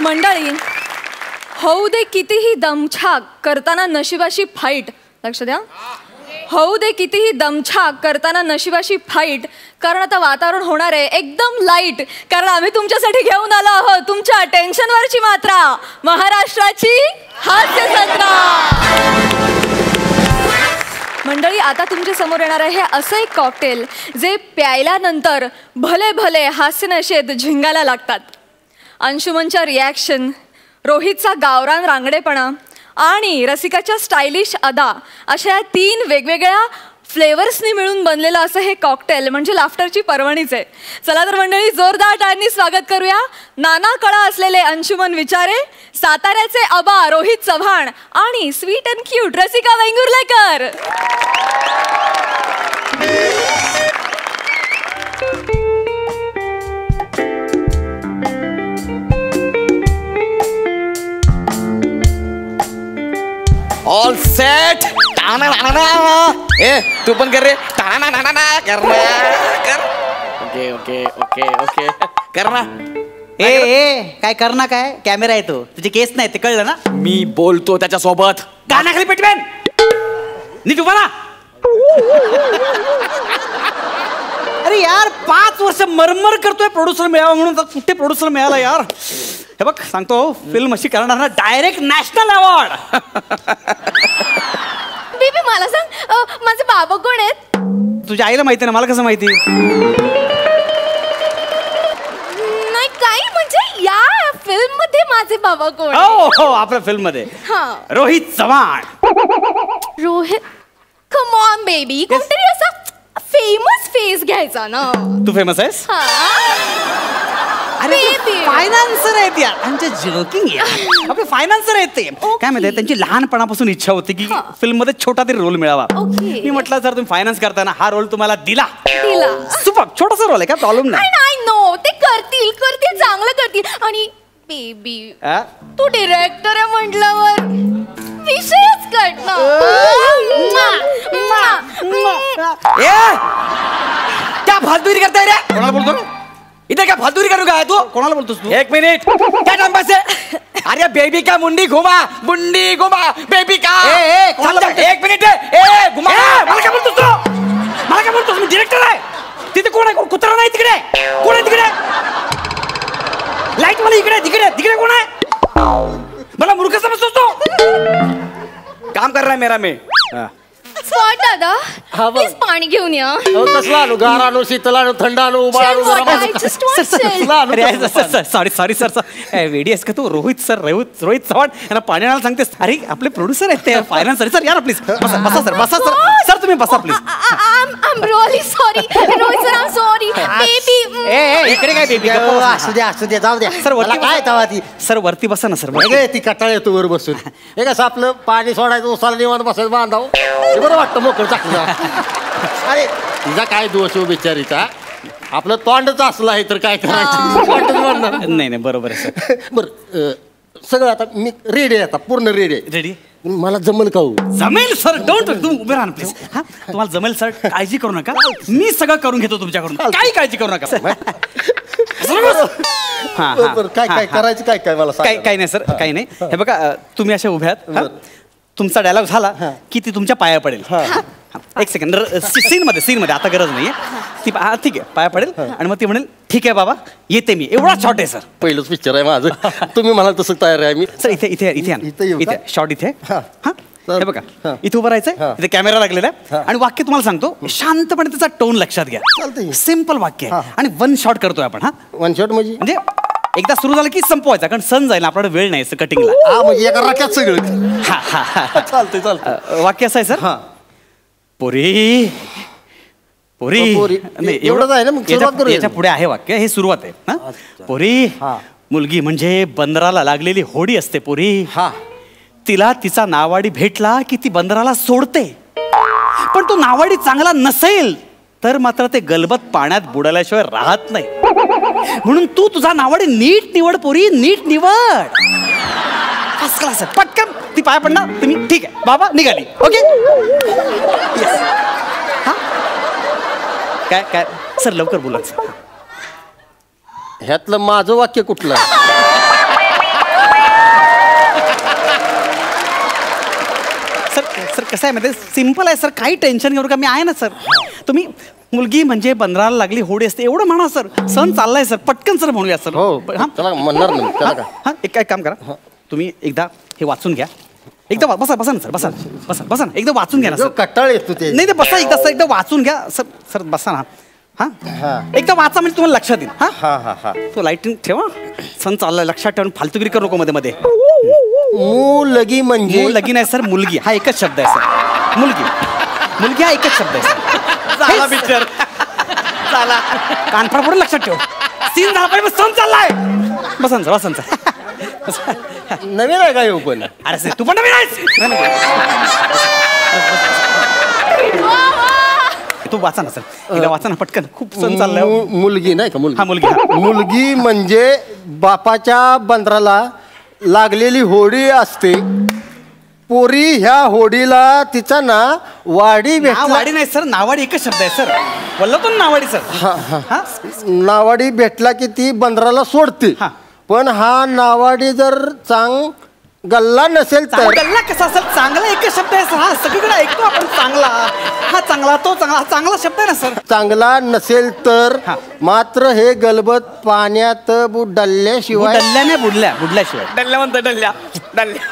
मंडळी, होऊ दे कितीही दमछाक करताना नशिबाशी फाईट. लक्ष द्या. होऊ दे कितीही दमछाक करताना नशिबाशी फाईट. कारण आता वातावरण होणार आहे एकदम लाईट. कारण आम्ही तुमच्यासाठी घेऊन आलो आहोत तुमच्या टेन्शनवरची मात्रा, महाराष्ट्राची हास्य जत्रा. मंडळी, आता तुमच्या समोर येणार आहे असं एक कॉकटेल जे प्यायल्यानंतर भले भले हास्यनशेत झिंगायला लागतात. अंशुमनच्या रिॲक्शन, रोहितचा गावरान रांगडेपणा आणि रसिकाच्या स्टायलिश अदा अशा या 3 वेगवेगळ्या फ्लेवर्सनी मिळून बनलेलं असं हे कॉकटेल म्हणजे लाफ्टरची पर्वणीच आहे. चला तर मंडळी, जोरदार टाळ्यांनी स्वागत करूया नाना कळा असलेले अंशुमन विचारे, साताऱ्याचे अबा रोहित चव्हाण आणि sweet and cute Rasika Vengurlekar. All set. ए तू पण कर रे. कर. ओके ओके ओके ओके कर ना. ए काय करणार काय? कॅमेरा येतो, तुझे केस नाही ते कळलं ना? मी बोलतो त्याच्यासोबत. कानाखाली पेटवेन नीट उभा ना. अरे यार 5 वर्ष मरमर करतोय प्रोड्युसर मिळावा म्हणून, कुठे प्रोड्युसर मिळाला यार? हे बघ सांगतो, फिल्म अशी करणार ना डायरेक्ट नॅशनल अवॉर्ड. बेबी मला सांग, माझे बाबा कोण आहेत? तुझ्या आईला माहिती ना, मला कसं माहिती? नाही काही म्हणजे या फिल्म मध्ये माझे बाबा कोण? हो हो, आपल्या फिल्म मध्ये Rohit Chavan. Rohit, come on baby, कोणतरी असा फेमस फेस घ्यायचा ना. तू फेमस आहेस? अरे फायनान्सर आहेत यार. आमच्या जोकिंग यार, आपले फायनान्सर आहेत ते. काय माहिती, त्यांची लहानपणापासून इच्छा होती की फिल्म मध्ये छोटा तरी रोल मिळावा. मी म्हटलं सर तुम्ही फायनान्स करताना हा रोल तुम्हाला दिला. सुपर छोटासा रोल आहे, काय प्रॉब्लेम नाही. नाही नो, ते करतील चांगलं करतील. आणि बेबी तू डिरेक्टर आहे म्हटल्यावर विषयच कट ना. क्या फालतूगिरी करताय रे? कोणाला बोलतो इधर? क्या फालतूगिरी करू का तू? कोणाला बोलतोस तू? 1 मिनिट. क्या टाइम पास है? अरे बेबी का मुंडी घुमा बेबी का. 1 मिनिट. घुमा. मला काय बोलतोस तू? मला काय बोलतोस? मी डिरेक्टर आहे. तिथे कोण आहे? कुत्रा नाही तिकडे. कोण आहे तिकडे? लाईट मला इकडे तिकडे कोण आहे? मला मूर्ख समजतोस तू? काम कर रहा है मेरा मैं. स्पॉट दादा, प्लीज पाणी घेऊन या. कसला आणू? गार आणू, शीतल आणू, थंड आणू, उभा आणू? Sorry sir. वेडी आहेस का तू? रोहित चव्हाण यांना पाणी आणायला सांगतेस? अरे आपले प्रोड्युसर आहेत ते, फायनान्सर. सर या ना प्लीज. बसा सर तुम्ही बसा please. I'm really sorry. Rohit sir, I'm sorry. Baby. इकडे काय बेबी? असू दे जाऊ द्या. सर वरती काय तवा ती? सर वरती बसा ना सर. ती कटाळ येतो वर बसून. हे कसं आपलं पाणी सोडायचं, उसाला निवांत बसायचं बांधाव, बरं वाटतं मोकळं चाकलं. अरे तिचा काय दोष हो बिचारीचा? आपलं तोंडच असलं आहे तर काय करायचं? नाही बरोबर आहे सर. बरं सगळं आता मी रेडी आहे, आता पूर्ण रेडी आहे. रेडी? मला जमल का? जमेल सर. डोंट तुम्ही उभे राहा प्लीज. हा तुम्हाला जमेल सर, काळजी करू नका. मी सगळं करून घेतो तुमच्याकडून, काही काळजी करू नका. काय करायचं? काय मला काही नाही सर, काही नाही. हे बघा तुम्ही अशा उभ्या आहात, तुमचा डायलॉग झाला की ती तुमच्या पाया पडेल. 1 सेकंड. सीन मध्ये आता गरज नाहीये. ती ठीक आहे पाया पडेल आणि मग ती म्हणेल ठीक आहे बाबा येते मी. एवढा शॉर्ट आहे सर. पहिलंच पिक्चर आहे माझं. तुम्ही म्हणाल तसं तयार आहे मी. सर इथे शॉर्ट इथे. हे बघा इथे उभं राहायचंय, इथे कॅमेरा लागलेला आहे आणि वाक्य तुम्हाला सांगतो शांतपणे त्याचा टोन लक्षात घ्या. सिम्पल वाक्य आहे आणि 1 शॉट करतोय आपण. 1 शॉट म्हणजे एकदा सुरू झालं की संपवायचा, कारण सण जाईल आपल्याला वेळ नाही कटिंगला. म्हणजे एका रक्यात सगळं. चालतंय. वाक्य असं आहे सर. पोरी एवढंच आहे ना, मग याच्या पुढे आहे वाक्य, हे सुरुवात आहे. पोरी मुलगी म्हणजे बंदराला लागलेली होडी असते. पोरी तिला तिचा नावाडी भेटला की ती बंदराला सोडते, पण तो नावाडी चांगला नसेल तर मात्र ते गलबत पाण्यात बुडाल्याशिवाय राहत नाही. म्हणून तू तुझा नावाडी नीट निवड पोरी, नीट निवड. First class. पटकन ती पाय पडणार तुम्ही. ठीक आहे बाबा निघाली. ओके काय सर लवकर बोला. ह्यातलं माझं वाक्य कुठलं? सर सर कसं आहे माहिती सिम्पल आहे सर, काही टेन्शन घेऊ नका, मी आहे ना सर. तुम्ही मुलगी म्हणजे बंदराला लागली होडी असते एवढं म्हणा सर. सण चाललाय सर, पटकन सर म्हणूया सर. हो चला म्हणणार नाही त्याला का. हां एक काम करा, तुम्ही एकदा हे वाचून घ्या. एकदा बसा बसा ना सर, बसा बसा बसा ना, एकदा वाचून घ्या ना सर. कटाळ येतो ते. नाही बसा एकदा सर, एकदा वाचून घ्या सर. सर बसा ना. हां एकदा वाचा म्हणजे तुम्हाला लक्षात येईल. हां तो लाईटिंग ठेवा. सण चाललाय लक्षात ठेवून फालतूगिरी करू नको मध्ये मध्ये. मुलगी म्हणजे लगी नाही सर, मुलगी हा एकच शब्द आहे सर. मुलगी मुलगी हा एकच शब्द आहे सर. झाला पिक्चर झाला. कानफड पुढे लक्षात ठेव. सीन झाला पाहिजे, सण चाललाय. बसंत बसंत नवीन आहे का येऊ पण. अरे सर तू पण नवीन आहेस. तू वाचा ना सर, एकदा वाचा ना पटकन. खूप सण चाललाय. मुलगी नाही का मुलगी. हा मुलगी. मुलगी म्हणजे बापाच्या बंदराला लागलेली होडी असते. पोरी ह्या होडीला तिचा ना वाडी नावाडी नाही सर, नावाडी एकच शब्द आहे सर. बोललो नावाडी सर. नावाडी भेटला की ती बंदराला सोडते. पण हा नावाडी जर गल्ला नसेल तर. गल्ला कसा असेल, चांगला एकच शब्द आहे सर. हा सगळीकडे ऐकतो आपण चांगला. हा चांगला तो चांगला, चांगला शब्द आहे ना सर. चांगला नसेल तर मात्र हे गलबत पाण्यात बुडल्याशिवाय. डल्ल्याने बुडल्याशिवाय. डल्ल्या म्हणतो डल्ल्या डल्ल्या.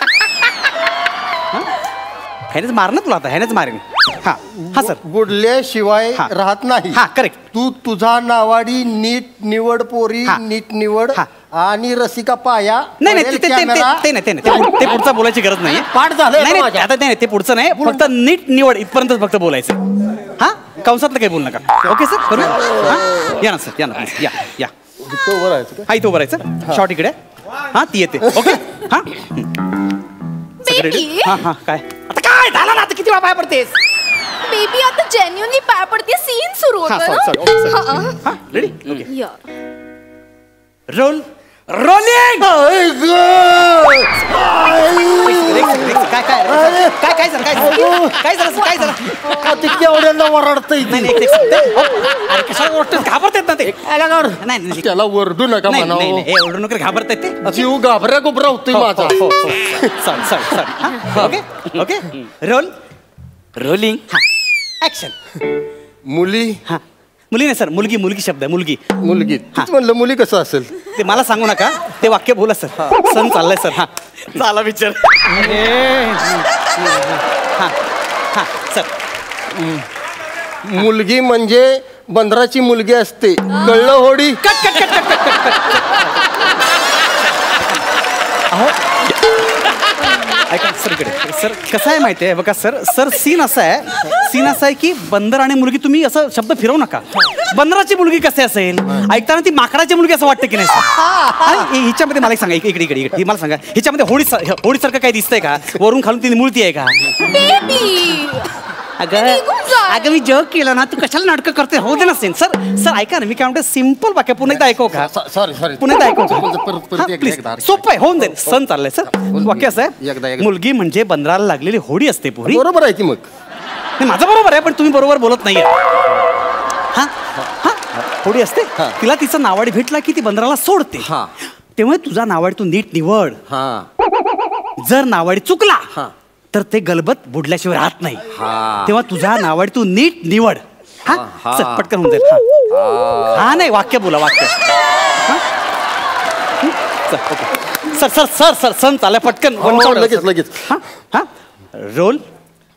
ह्यानेच मार ना तुला आता, ह्यानेच मारेन. हा हा सर. बुडल्याशिवाय राहत नाही. हा करेक्ट. तू तुझा नावाडी नीट निवड पोरी. नीट निवड आणि रसिका पाया. नाही नाही ते पुढचं बोलायची गरज नाही. पाठ झालं आता नाही ते पुढचं नाही, फक्त नीट निवड इथपर्यंत फक्त बोलायचं. हा कंसातलं काही बोलू नका. ओके सर करूया. या ना सर, या ना या या. हा इथं उभं राहायचं. शॉर्ट इकडे. हा ती येते. ओके हा हा हा. काय आता काय झालं ना, आता किती पाय पडतेस बेबी? आता जेन्युइनली पाय पडते, सीन सुरू होतो. रेडी. Okay role rolling. काय काय काय काय झालं, काय झालं काय झालं? केवढ्यांना वरडत. अरे कशाला गोष्ट घाबरतात ना ते. नाही त्याला वरडू नका म्हणा. ओरडू नका, घाबरतात ते. जीव घाबऱ्या गुबरा होतोय माझा. Okay okay role rolling. Action. मुली. हा मुली नाही सर, मुलगी. मुलगी शब्द आहे. मुलगी मुलगी. म्हणलं मुली कसं असेल ते मला सांगू नका, ते वाक्य बोला सर. सण चाललाय सर. हा झाला पिक्चर. हा हा सर. मुलगी म्हणजे बंदराची मुलगी असते. कळलं होडी. Cut cut cut cut cut cut. अहो ऐका सर इकडे. सर कसं आहे माहिती आहे बघा सर. सर सीन असा आहे की बंदर आणि मुलगी, तुम्ही असं शब्द फिरवू नका. बंदराची मुलगी कसे असेल, ऐकताना ती माकडाची मुलगी असं वाटतं की नाही. हिच्यामध्ये मला एक सांगा, इकडे इकडे इकडे मला सांगा, हिच्यामध्ये होडीसारखं काही दिसतंय का? वरून खालून ती मूर्ती आहे का? अगं मी जोक केलं ना, तू कशाला नाटकं करते? हो दे ना सीन. सर सर ऐका ना, मी काय म्हणते सिम्पल वाक्य पुन्हा एकदा ऐकू का? सॉरी पुन्हा एकदा ऐकू का? सोपं आहे, होऊन जाईल. सण चाललंय सर. वाक्य असं आहे, मुलगी म्हणजे बंदराला लागलेली होडी असते पोरी. बरोबर आहे की मग. माझं बरोबर आहे, पण तुम्ही बरोबर बोलत नाहीये. हा हा होडी असते, तिला तिचं नावाडी भेटला की ती बंदराला सोडते. तेव्हा तुझा नावाडी तू नीट निवड. जर नावाडी चुकला तर ते गलबत बुडल्याशिवाय राहत नाही. तेव्हा तुझा नावाडी तू नीट निवड. हा पटकन होऊन जाईल. हा नाही वाक्य बोला, वाक्य. सर सर सर सर सण चाललाय पटकन. लगेच लगेच. हा रोल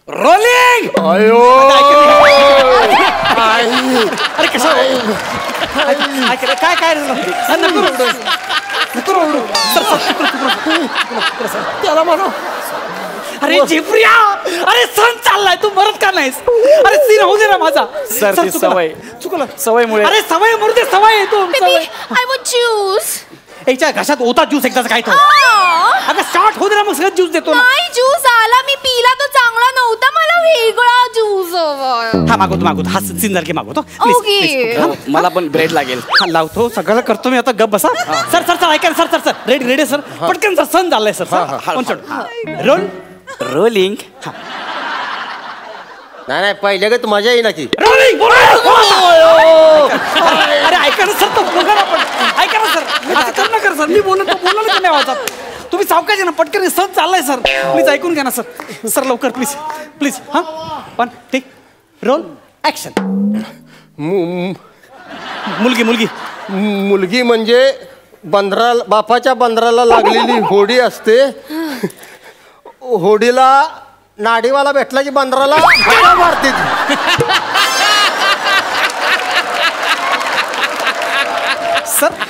रोलिंग. अरे कसं काय काय त्याला म्हणा. अरे जिप्रिया, अरे सण चाललाय, तू मरत का नाहीस? अरे सीन होऊ दे ना माझा. सर सवय चुकलं सवयमुळे. अरे सवय मरू दे, सवय आहे तू. I want juice. याच्या घशात होता ज्यूस एकदाच काय तो. अगं स्टार्ट होऊ दे ना, मग सगळं ज्यूस देतो. नाही ज्यूस आला, मी पिला तो चांगला नव्हता, मला वेगळा ज्यूस हवा. हा मागवतो. हा सीन सारखे मागवतो. मला पण ब्रेड लागेल. हा लावतो, सगळं करतो मी आता. गप बसा. सर सर सर ऐका sir. Sir sir ready ready sir. पटकन सर, सण झालाय सर. Role rolling. नाही पहिले का तू मजा येईना की. रोलिंग. अरे ऐका ना सर, तो बोला ना पण. ऐका ना सर, असं कर ना कर सर. मी बोलत नाही आवाजात. तुम्ही तुम्ही सावकाश ना, पटकन सण चाललाय सर. प्लीज ऐकून घ्या ना सर. सर लवकर प्लीज प्लीज. हा वन टेक रोल ऍक्शन. मुलगी मुलगी मुलगी म्हणजे बापाच्या बंदराला लागलेली होडी असते. होडीला नाडीवाला भेटला की बंदराला मारते. सर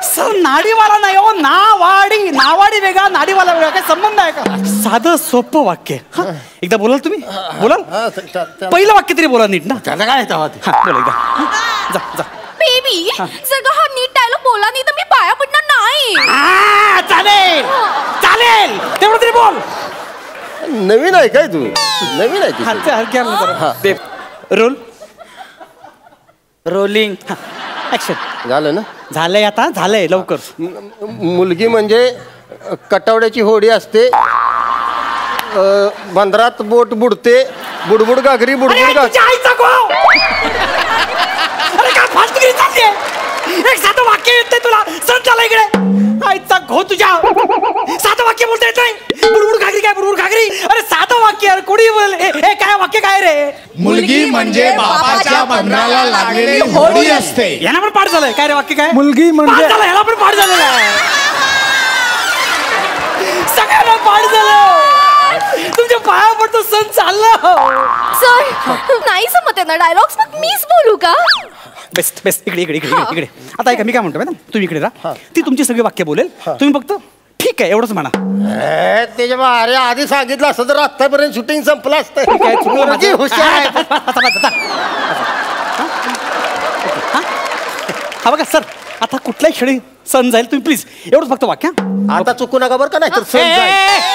सर नाडीवाला नाही हो, नावाडी. नावाडी वेगळा, नाडीवाला वेगळा. काय संबंध आहे का? साधं सोपं वाक्य. एकदा बोलाल तुम्ही? बोलाल? पहिलं वाक्य तरी बोला नीट ना. त्याला काय बोला एकदा. जा जा. बेबी जर का हा नीट डायलॉग बोला नाही तर मी पाया पडणार नाही. चालेल चालेल, तेवढं तरी बोल. नवीन आहे काय तू? नवीन आहे. Role rolling action. झालं ना? झालंय आता, झालंय लवकर. मुलगी म्हणजे कटावड्याची होडी असते. बंदरात बोट बुडते. बुडबुड घागरी बुडबुड एक साधं वाक्य येत नाही तुला? सण झाला इकडे. आईचा घो तुझ्या. साधं वाक्य बोलता येत नाही. बुडबुड घागरी काय? बुडबुड घागरी. अरे साधं वाक्य कोणी बोल. हे काय वाक्य काय रे? मुलगी म्हणजे बापाच्या बंदराला लागलेली होडी असते. याला पण पाठ झालंय काय रे वाक्य? काय मुलगी म्हणजे याला पण पाठ झालेलं आहे. सगळ्यांना पाठ झालं. तुमच्या पाया पडतो सण चाललं. सर नाही समत आहे ना डायलॉग्स, मग मीच बोलू का? Best best. इकडे इकडे इकडे इकडे. आता ऐका मी काय म्हणतो मॅडम, तुम्ही इकडे राहा. ती तुमची सगळी वाक्य बोलेल, तुम्ही फक्त ठीक आहे एवढंच म्हणा. त्याच्या अरे आधी सांगितलं असतं तर आतापर्यंत शूटिंग संपलं असतं. हा बघा सर, आता कुठल्याही क्षणी सण जाईल. तुम्ही प्लीज एवढंच फक्त वाक्य. आता चुकू नका बरं का, नाही तर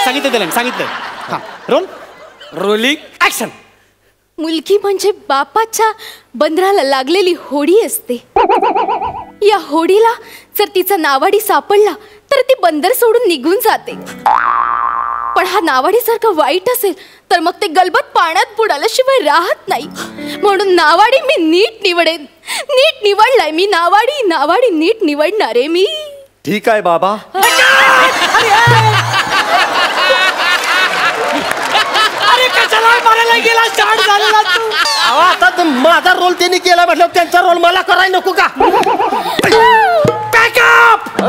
सांगितलं दिलं सांगितलं. हा रोल रोलिंग ऍक्शन. मुलगी म्हणजे बापाच्या बंदराला लागलेली होडी असते. या होडीला जर तिचा नावाडी सापडला तर ती बंदर सोडून निघून जाते. पण हा नावाडी सारखा वाईट असेल तर मग ते गलबत पाण्यात बुडाल्याशिवाय राहत नाही. म्हणून नावाडी मी नीट निवडेन. नीट निवडलाय मी नावाडी. नावाडी नीट निवडणारे मी. ठीक आहे बाबा. अरे कशाला मारायला गेला? स्टार्ट झालेला तू. आता माझा रोल त्यांनी केला म्हटलं, त्यांचा रोल मला करायला नको का? बॅकअप.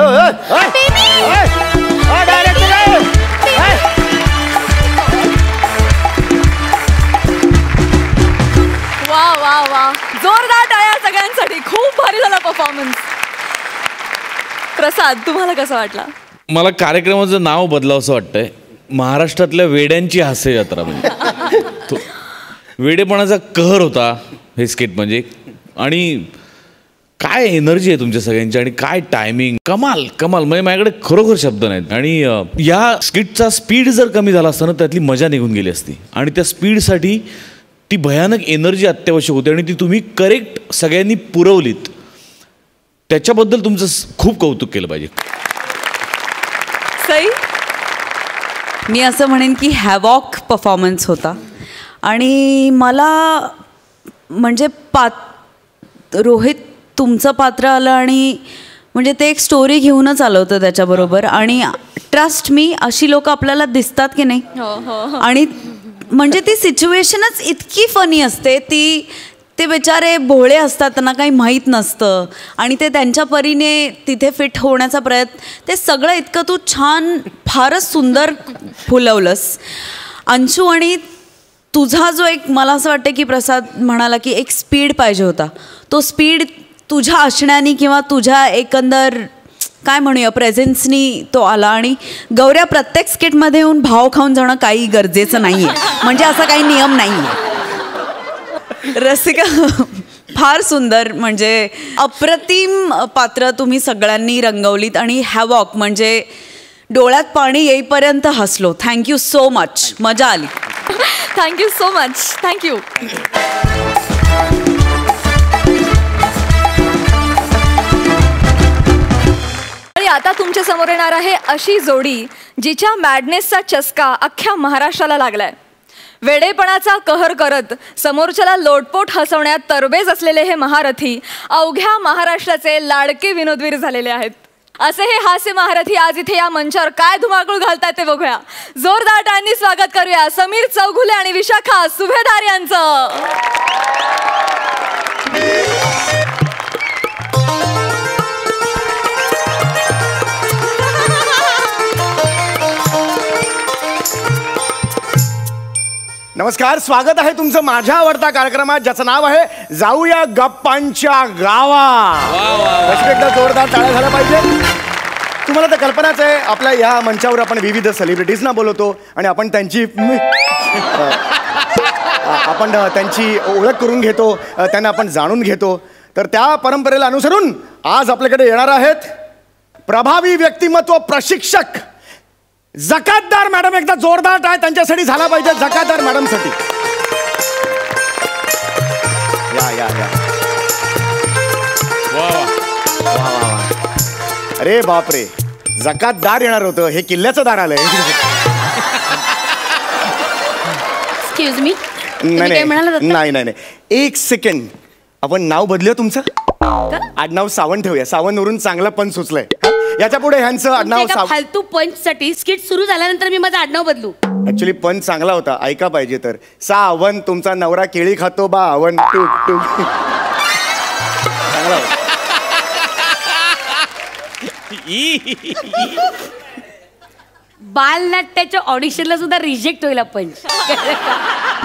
वा वा वा, जोरदार टाळ्या सगळ्यांसाठी. खूप भारी झाला परफॉर्मन्स. प्रसाद तुम्हाला कसा वाटला? मला कार्यक्रमाचं नाव बदलावंसं वाटतंय. महाराष्ट्रातल्या वेड्यांची हास्य यात्रा. म्हणजे वेडेपणाचा कहर होता हे स्किट म्हणजे. आणि काय एनर्जी आहे तुमच्या सगळ्यांची आणि काय टायमिंग. कमाल कमाल. म्हणजे माझ्याकडे खरोखर शब्द नाहीत. आणि या स्किटचा स्पीड जर कमी झाला असता ना त्यातली मजा निघून गेली असती. आणि त्या स्पीडसाठी ती भयानक एनर्जी अत्यावश्यक होती आणि ती तुम्ही करेक्ट सगळ्यांनी पुरवलीत. त्याच्याबद्दल तुमचं खूप कौतुक केलं पाहिजे. सई मी असं म्हणेन की हॅवॉक परफॉर्मन्स होता. आणि मला म्हणजे रोहित तुमचं पात्र आलं आणि म्हणजे ते एक स्टोरी घेऊनच आलं होतं त्याच्याबरोबर. आणि ट्रस्ट मी अशी लोक आपल्याला दिसतात की नाही. आणि म्हणजे ती सिच्युएशनच इतकी फनी असते. ते बेचारे भोळे असतात, त्यांना काही माहीत नसतं आणि ते त्यांच्या परीने तिथे फिट होण्याचा प्रयत्न. ते सगळं इतकं तू छान फारच सुंदर फुलवलंस अंशू. आणि तुझा जो एक मला असं वाटतं की प्रसाद म्हणाला की एक स्पीड पाहिजे होता. तो स्पीड तुझ्या असण्याने किंवा तुझ्या एकंदर काय म्हणूया प्रेझेन्सनी तो आला. आणि गौऱ्या प्रत्येक स्किटमध्ये येऊन भाव खाऊन जाणं काही गरजेचं नाही आहे. म्हणजे असा काही नियम नाही आहे. रसिका फार सुंदर म्हणजे अप्रतिम पात्र तुम्ही सगळ्यांनी रंगवलीत. आणि हॅवॉक म्हणजे डोळ्यात पाणी येईपर्यंत हसलो. Thank you so much. मजा आली. Thank you so much. थँक्यू. आणि आता तुमच्या समोर येणार आहे अशी जोडी जिच्या मॅडनेसचा चस्का अख्ख्या महाराष्ट्राला लागलाय. वेडेपणाचा कहर करत समोरच्याला लोटपोट हसवण्यात तरबेज असलेले हे महारथी अवघ्या महाराष्ट्राचे लाडके विनोदवीर झालेले आहेत. असे हे हास्य महारथी आज इथे या मंचावर काय धुमाकूळ घालतायत ते बघूया. जोरदार टाळ्यांनी स्वागत करूया समीर चौघुले आणि विशाखा सुभेदार यांचं. नमस्कार, स्वागत आहे तुमचं माझ्या आवडता कार्यक्रमात ज्याचं नाव आहे जाऊया गप्पांच्या गावात. एकदा जोरदार टाळ्या झाल्या पाहिजे. तुम्हाला तर कल्पनाच आहे, आपल्या या मंचावर आपण विविध सेलिब्रिटीजना बोलवतो आणि आपण त्यांची ओळख करून घेतो, त्यांना आपण जाणून घेतो. तर त्या परंपरेला अनुसरून आज आपल्याकडे येणार आहेत प्रभावी व्यक्तिमत्व प्रशिक्षक जकातदार मॅडम. एकदा जोरदार टाळ्या त्यांच्यासाठी झाला पाहिजे. जकातदार मॅडम साठी या या या. अरे बापरे, जकातदार येणार होतं, हे किल्ल्याचं दार आलंय. Excuse me. नाही नाही, एक सेकंड. आपण नाव बदलूया तुमचं. आडनाव सावंत ठेवूया. सावंत वरून चांगलं पण सुचलंय. याच्या पुढे ह्यांचं आडनाव फालतू पंच साठी स्किट सुरू झाल्यानंतर मी माझं आडनाव बदलू. ऍक्च्युली पण चांगला होता, ऐका पाहिजे तर. सावंत तुमचा नवरा केळी खातो बा आवन टू टू. चांगला होता. बालनाट्याच्या ऑडिशनला सुद्धा रिजेक्ट होईल पंच.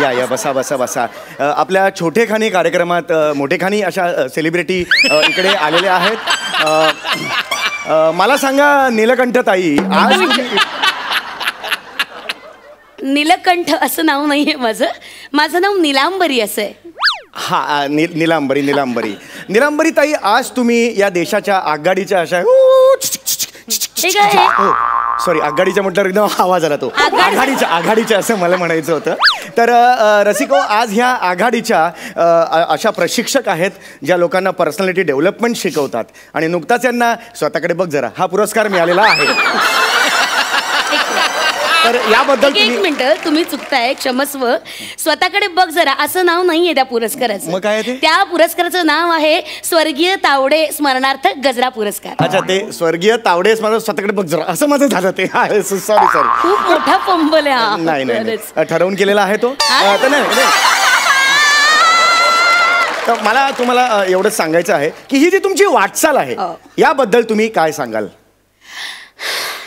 या या, बसा बसा बसा. आपल्या छोटेखानी कार्यक्रमात मोठेखानी अशा सेलिब्रिटी इकडे आलेले आहेत. मला सांगा नीलकंठ ताई, आज नीलकंठ असं नाव नाहीये माझं नाव नीलांबरी असं आहे. हा, नीलांबरी ताई, आज तुम्ही या देशाच्या आघाडीच्या अशा सॉरी आघाडीच्या म्हटल्यावर एकदम आवाज आला तो. आघाडीच्या असं मला म्हणायचं होतं. तर रसिको, आज ह्या आघाडीच्या अशा प्रशिक्षक आहेत ज्या लोकांना पर्सनॅलिटी डेव्हलपमेंट शिकवतात आणि नुकताच यांना स्वतःकडे बघ जरा हा पुरस्कार मिळालेला आहे. तर याबद्दल एक मिनिट, तुम्ही चुकताय, क्षमस्व. स्वतःकडे बघ जरा असं नाव नाहीये त्या पुरस्काराचं. मग काय ते? त्या पुरस्काराचं नाव आहे स्वर्गीय तावडे स्मरणार्थ गजरा पुरस्कार. अच्छा, ते स्वर्गीय तावडे स्मरणार्थ स्वतःकडे बघ जरा असं माझं झालं ते. सॉरी. खूप मोठा फंबल आहे हा. नाही, ठरवून केलेला आहे तो. तर मला तुम्हाला एवढंच सांगायचं आहे की ही जी तुमची वाटचाल आहे याबद्दल तुम्ही काय सांगाल?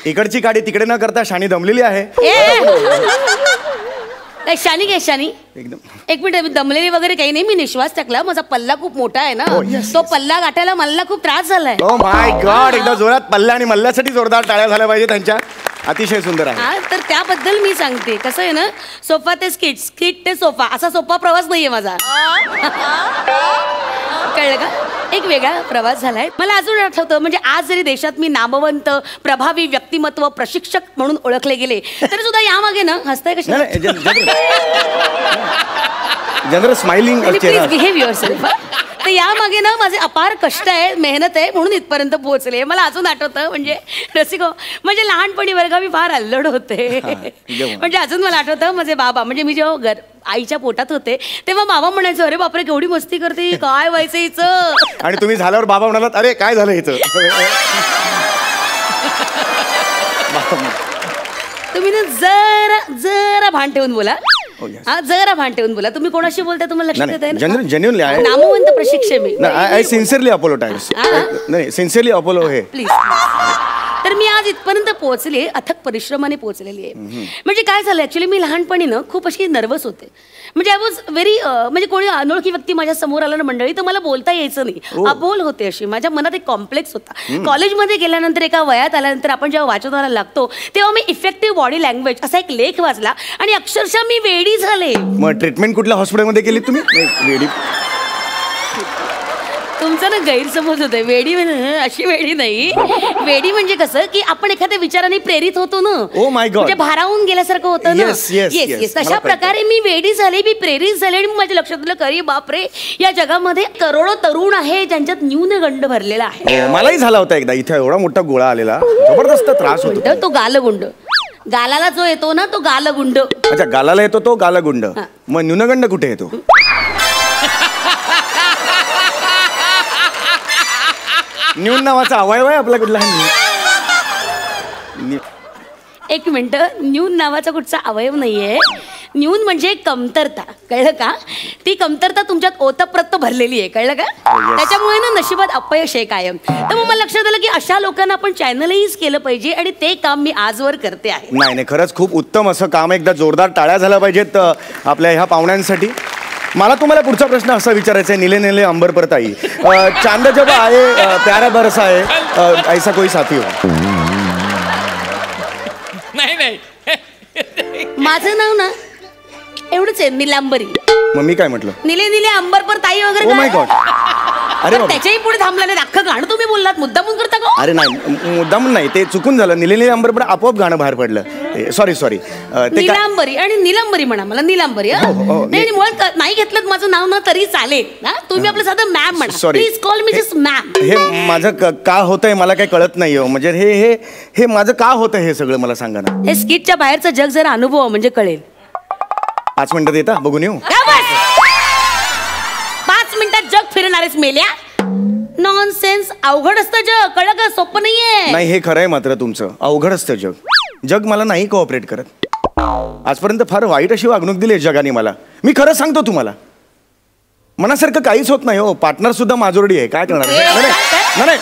इकडची गाडी तिकडे न करता शानी दमलेली आहे. शानी काय शानी? एकदम. एक मिनिट, मी दमलेली वगैरे काही नाही. मी निश्वास टाकला, माझा पल्ला खूप मोठा आहे ना. तो पल्ला गाठायला मला खूप त्रास झालाय. ओ माय गॉड, एकदा जोरात पल्ला आणि मल्ल्यासाठी जोरदार टाळ्या झाल्या पाहिजे त्यांच्या. अतिशय सुंदर आहे. तर त्याबद्दल मी सांगते. कसं आहे ना, सोफा ते स्किट, स्किट ते सोफा, असा सोपा प्रवास नाहीये माझा. कळलं का? एक वेगळा प्रवास झालाय. मला अजून आठवतं, म्हणजे आज जरी देशात मी नामवंत प्रभावी व्यक्तिमत्व प्रशिक्षक म्हणून ओळखले गेले तरी सुद्धा यामागे ना, हसताय कशा, general smiling, please behave yourself. तर यामागे ना माझे अपार कष्ट आहे, मेहनत आहे, म्हणून इथपर्यंत पोहोचले. मला अजून आठवतं, म्हणजे रसिको, म्हणजे लहानपणी वर्ग मी फार अल्लड होते. म्हणजे अजून मला आठवतं, माझे बाबा, म्हणजे मी जेव्हा आईच्या पोटात होते तेव्हा बाबा म्हणायचं, अरे बापरे केवढी मस्ती करते, काय व्हायचं हिचं. आणि तुम्ही झाल्यावर बाबा म्हणालात, अरे काय झालं हिचं. तुम्ही ना जरा भान ठेवून बोला. हा, जरा भान ठेवून बोला. तुम्ही कोणाशी बोलताय तुम्हाला लक्षात येत आहे? जेन्युइनली आहे. नामवंत प्रशिक्षक मी. I sincerely अपोलोटाइज. नाही, सिन्सिअरली अपोलो हे. प्लीज. तर मी आज इथपर्यंत पोहोचले, अथक परिश्रमाने पोहोचलेली आहे. म्हणजे काय झालं, ऍक्च्युली मी लहानपणी ना खूप अशी नर्वस होते. म्हणजे आय वॉज व्हेरी, म्हणजे कोणी अनोळखी व्यक्ती माझ्या समोर आलं ना मंडळी, तर मला बोलता यायचं नाही. अबोल होते अशी. माझ्या मनात एक कॉम्प्लेक्स होता. कॉलेजमध्ये गेल्यानंतर, एका वयात आल्यानंतर आपण जेव्हा वाचनाला लागतो तेव्हा मी इफेक्टिव्ह बॉडी लँग्वेज असा एक लेख वाचला आणि अक्षरशः मी वेडी झाले. मग ट्रीटमेंट कुठल्या हॉस्पिटलमध्ये केली तुम्ही? वेडी. तुमचा ना गैरसमज होतोय. वेडी अशी वेडी नाही. वेडी म्हणजे कसं की आपण एखाद्या विचाराने प्रेरित होतो ना. Oh my God. म्हणजे भारावून गेल्यासारखं होतं ना. येस. तशा प्रकारे मी वेडी झाले, मी प्रेरित झाले आणि माझ्या लक्षात आलं, अरे बापरे, या जगामध्ये करोडो तरुण आहे ज्यांच्यात न्यूनगंड भरलेला आहे. मलाही झाला होता एकदा. इथे एवढा मोठा गोळा आलेला, जबरदस्त त्रास होतो. तो गालगुंड. गालाला जो येतो ना तो गालगुंड. अच्छा, गालाला येतो तो गालगुंड. मग न्यूनगंड कुठे येतो? न्यूनगंड म्हणजे कसं की आपण एखाद्या विचाराने प्रेरित होतो ना. म्हणजे भारावून गेल्यासारखं होतं ना. तशा प्रकारे मी वेडी झाले, मी प्रेरित झाले आणि माझ्या लक्षात आलं, अरे बापरे, या जगामध्ये करोडो तरुण आहे ज्यांच्यात न्यूनगंड भरलेला आहे. मलाही झाला होता एकदा. इथे एवढा मोठा गोळा आलेला, जबरदस्त त्रास होतो. गालाला जो येतो ना तो गालगुंड. न्यून नावाचा अवयव आहे आपला कुठला? एक मिनिट, न्यून नावाचा कुठचा अवयव नाहीये. न्यून म्हणजे कमतरता, कळलं का? ती कमतरता तुमच्यात ओतप्रत भरलेली आहे, कळलं का? त्याच्यामुळे ना नशिबात अपयश आहे कायम. तर मग मला लक्षात आलं की अशा लोकांना आपण चॅनलाइज केलं पाहिजे आणि ते काम मी आजवर करते आहे. नाही, खरंच खूप उत्तम असं काम. एकदा जोरदार टाळ्या झाल्या पाहिजेत आपल्या ह्या पाहुण्यांसाठी. मला तुम्हाला पुढचा प्रश्न असा विचारायचा आहे, नीले नीले अंबर पर ताई, चांद जब आए प्यारा बरसा है ऐसा कोई साथी हो? नाही माझं नाव ना एवढंच आहे, निलांबरी. मग मी काय म्हटलं? निले निले अंबर पर ताई वगैरे. Oh my God. अरे बाबा. त्याच्याही पुढे थांबला नाही. अख्खं गाणं तुम्ही बोललात, मुद्दामून करता का? अरे नाही, मुद्दामून नाही, ते चुकून झालं. निले निले अंबर पण आपोआप गाणं बाहेर पडलं. सॉरी. निलांबरी आणि निलंबरी म्हणा मला, निलांबरी. नाही मुळात नाही घेतलं माझं नाव ना तरी चालेल ना. तुम्ही आपलं साधं मॅम म्हणा. Sorry. Please call me just ma'am. हे माझं का होतंय मला काही कळत नाही हो. म्हणजे हे माझं का होतं हे सगळं मला सांगा ना. हे स्किटच्या बाहेरचं जग जरा अनुभव म्हणजे कळेल. 5 मिनिटात येता बघून येऊ? 5 मिनिटात जग फिरणारेच मेल्या. नॉनसेन्स. अवघड असतं जग, कळलं का? सोपं नाहीये. नाही, हे खरं आहे मात्र तुमचं. अवघड असतं जग. जग मला नाही कोऑपरेट करत. आजपर्यंत फार वाईट अशी वागणूक दिली जगाने मला. मी खरं सांगतो तुम्हाला, मनासारखं काहीच होत नाही हो. पार्टनर सुद्धा माजोरडी आहे. काय करणार? नाही,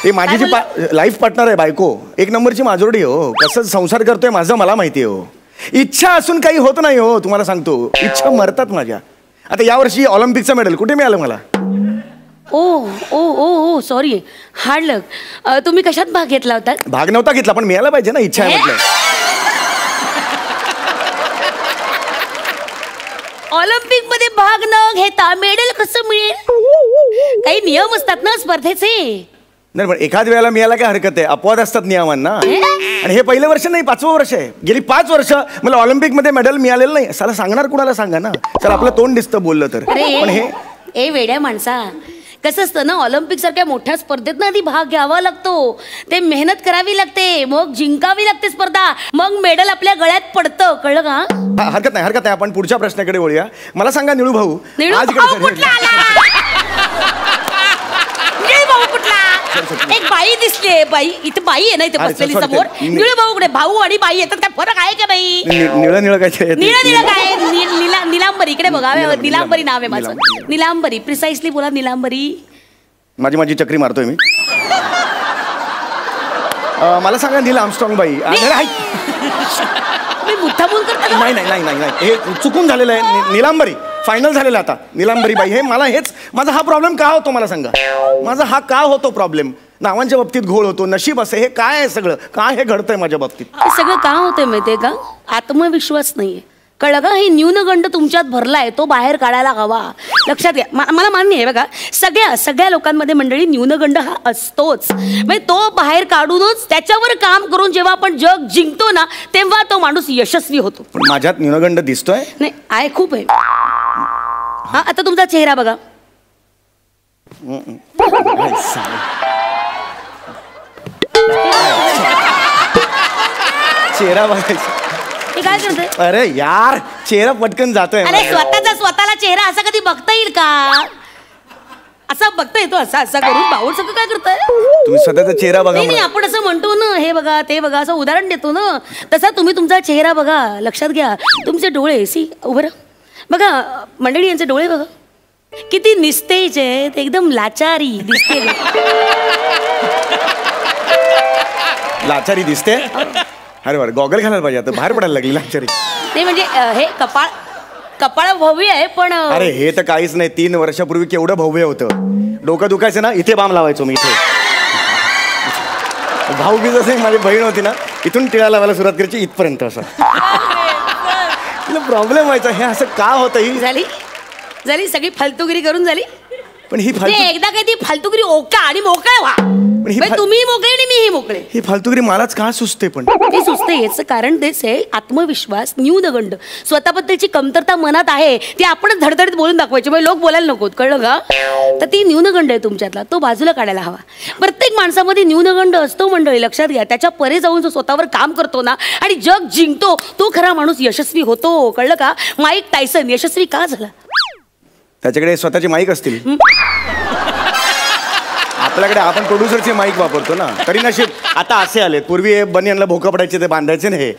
हे माझी जी लाईफ पार्टनर आहे बायको, 1 नंबरची माजोरडी हो. कसं संसार करतोय माझं मला माहिती आहे हो. इच्छा असून काही होत नाही हो. तुम्हाला सांगतो, इच्छा मरतात माझ्या. आता यावर्षी ऑलिम्पिकचं मेडल कुठे मिळालं मला? ओ सॉरी, हार्ड लक. तुम्ही कशात भाग घेतला होता? भाग नव्हता घेतला, पण मिळायला पाहिजे ना. इच्छा आहे म्हटलं. ऑलिम्पिक मध्ये भाग न घेता मेडल कसं मिळेल? काही नियम असतात ना स्पर्धेचे. नाही, पण एखाद वेळेला मिळायला काय हरकत आहे? अपवाद असतात नियमांना. आणि हे पहिलं वर्ष नाही, 5वं वर्ष आहे. गेली 5 वर्ष मला ऑलिम्पिक मध्ये मेडल मिळालेलं नाही. साला सांगणार कुणाला सांगा ना. चल आपलं तोंड दिसतं बोललं तर. पण हे वेड्या माणसा, कसं असतं ना, ऑलिम्पिक सारख्या मोठ्या स्पर्धेत ना आधी भाग घ्यावा लागतो. ते मेहनत करावी लागते, मग जिंकावी लागते स्पर्धा, मग मेडल आपल्या गळ्यात पडतं, कळलं का? हरकत नाही. आपण पुढच्या प्रश्नाकडे वळूया. मला सांगा निळू भाऊ, एक बाई दिसली. बाई इथं बाई आहे ना, इथे बसलेली समोर. निळू भाऊ कडे भाऊ आणि बाई येतात, काय फरक आहे का बाई? निळं काय? निळं काय? निलांबरी. इकडे बघा, निलांबरी नाव आहे माझं. निलांबरी. प्रिसाइसली बोला, निलांबरी. माझी चक्री मारतोय मी. मला सांगा नील आर्मस्ट्रॉंग बाई. मी मुद्दामून करतो. नाही, हे चुकून झालेलं आहे. निलांबरी फायनल झालेलं आता. निलांबरी बाई. माझा हा प्रॉब्लेम का होतो मला सांगा. माझा हा का होतो प्रॉब्लेम? नावांच्या बाबतीत घोळ होतो, नशीब असे. हे काय आहे सगळं? काय हे घडतंय माझ्या बाबतीत? सगळं का होतंय माहितीये का? आत्मविश्वास नाहीये, कळलं का? हे न्यूनगंड तुमच्यात भरलाय, तो बाहेर काढायला हवा. लक्षात घ्या. मला मान्य आहे बघा, सगळ्या लोकांमध्ये मंडळी न्यूनगंड हा असतोच. म्हणजे तो बाहेर काढूनच त्याच्यावर काम करून जेव्हा आपण जग जिंकतो ना, तेव्हा तो माणूस यशस्वी होतो. पण माझ्यात न्यूनगंड दिसतोय? नाही, आहे, खूप आहे. हा, आता तुमचा चेहरा बघा. चेहरा बघायचा. काय करतोय? अरे यार, चेहरा पटकन जातोय. अरे स्वतःला चेहरा असा कधी बघता येईल का? असा बघता येतो असा करून? बाऊल सगळं काय करताय तुम्ही? स्वतःचा चेहरा बघा. नाही, आपण असं म्हणतो ना, हे बघा ते बघा, असं उदाहरण देतो ना, तसा तुम्ही तुमचा चेहरा बघा. लक्षात घ्या, तुमचे डोळे उभं बघा मंडळी, यांचे डोळे बघा किती निस्तेज आहेत, एकदम लाचारी दिसते. लाचारी दिसते? अरे बरं, गॉगल घालायला पाहिजे. आता बाहेर पडायला लागली लाचारी. नाही म्हणजे हे कपाळ भव्य आहे, पण अरे हे तर काहीच नाही. 3 वर्षापूर्वी केवढं भव्य होतं. डोकं दुखायचं ना, इथे बाम लावायचो मी. इथे भाऊबीज असे माझी बहीण होती ना, इथून टिळा लावायला सुरुवात करायची इथपर्यंत. असं प्रॉब्लेम व्हायचा. हे असं का होतं? ही झाली सगळी फालतूगिरी करून झाली. पण ही एकदा काही ती फालतूगिरी ओका आणि मोकळे व्हा. तुम्ही मोकळे आणि मीही मोकळे. ही फालतूगिरी मलाच का सुचते? पण ते सुचते याचं कारण तेच आहे, आत्मविश्वास, न्यूनगंड, स्वतःबद्दलची कमतरता मनात आहे, ती आपणच धडधडीत बोलून दाखवायची. म्हणजे लोक बोलायला नकोत, कळलं का? तर ती न्यूनगंड आहे तुमच्यातला, तो बाजूला काढायला हवा. प्रत्येक माणसामध्ये न्यूनगंड असतो मंडळी, लक्षात घ्या. त्याच्या परे जाऊन जो स्वतःवर काम करतो ना आणि जग जिंकतो, तो खरा माणूस यशस्वी होतो, कळलं का? माईक टायसन यशस्वी का झाला? त्याच्याकडे स्वतःचे माईक असतील. आपल्याकडे आपण प्रोड्युसरचे माईक वापरतो ना, तरी नशीब आता असे आले. पूर्वी हे बनियनला भोकं पडायचे, ते बांधायचे ना, हे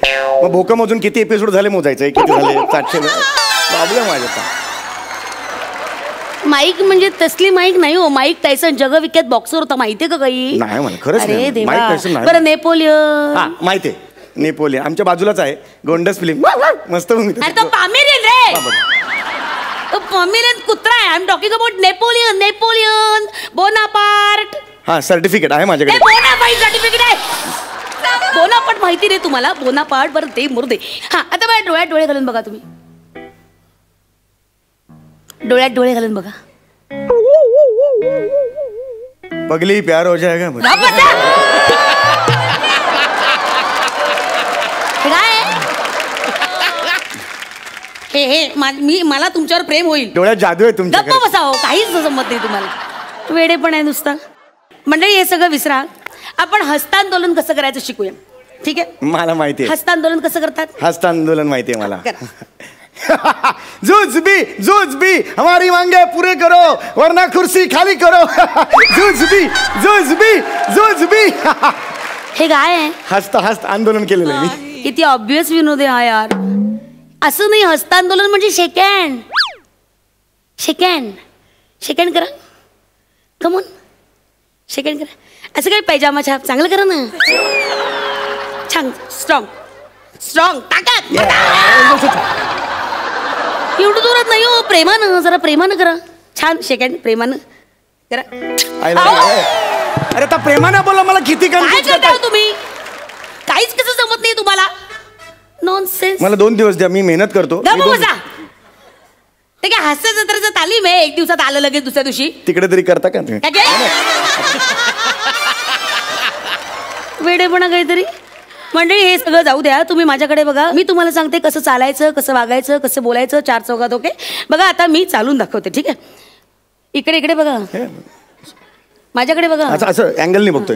मग भोकं मोजून किती एपिसोड झाले मोजायचे, किती झाले, 700 प्रॉब्लेम आहे आता. माईक म्हणजे तसली माईक नाही हो, माईक टायसन जगविख्यात बॉक्सर होता, माहितीये का काही? नाही मला खरंच अरे नाही. देवा. माईक टायसन नाही. बरं नेपोलियन. हा माहितीये, नेपोलियन आमच्या बाजूलाच आहे, गोंडस फिल्म मस्त movie. अरे तो पामेरियन रे, तो पामेरियन कुत्रा आहे. I am talking about Napoleon. Napoleon Bonaparte. हा सर्टिफिकेट आहे माझ्याकडे. बोनापार्ट सर्टिफिकेट आहे. बोनापार्ट माहिती रे तुम्हाला? बोनापार्ट. बरं ते मुर्दे. हा आता माझ्या डोळ्यात डोळे घालून बघा तुम्ही, डोळ्यात डोळे घालून बघा. पगली प्यार हो जाएगा मुझे. हे मला तुमच्यावर प्रेम होईल. डोळ्यात जादू आहे तुमच्या. गप्प बसाव, काहीच जमत नाही तुम्हाला, वेडे पण आहे नुसतं. मंडळी हे सगळं विसरा, आपण हस्तांदोलन कसं करायचं शिकूया. ठीक आहे, मला माहिती आहे हस्तांदोलन कसं करतात. हस्तांदोलन माहिती आहे मला. जूझ भी हमारी मांगे पूरे करो वरना कुर्सी खाली करो. जूझ भी. हे काय आहे? हस्त आंदोलन केलेलं आहे मी. किती ऑब्विस विनोद आहे हा यार. असं नाही, हस्तांदोलन म्हणजे शेकँड. शेकँड करा, कमॉन शेकँड करा. असं काय पायजामा छाप चांगलं करा ना, छान स्ट्रॉंग ताकद. एवढं जोरात नाही हो, प्रेमानं, जरा प्रेमानं करा. छान सेकंड प्रेमानं करा. अरे आता प्रेमानं बोला, मला किती काय करता तुम्ही? काहीच कसं जमत नाही तुम्हाला. नॉनसेन्स. मला 2 दिवस द्या, मी मेहनत करतो. ते काय हास्य जत्रेचं तालीम आहे, 1 दिवसात आलं लगेच दुसऱ्या दिवशी. तिकडे तरी करता का तुम्ही? वेडेपणा काहीतरी. मंडळी हे सगळं जाऊ द्या, तुम्ही माझ्याकडे बघा. मी तुम्हाला सांगते कसं चालायचं, कसं वागायचं, कसं बोलायचं 4 चौघात. ओके बघा, आता मी चालून दाखवते. ठीक आहे, इकडे बघा, माझ्याकडे बघा. असं अँगलनी बघतोय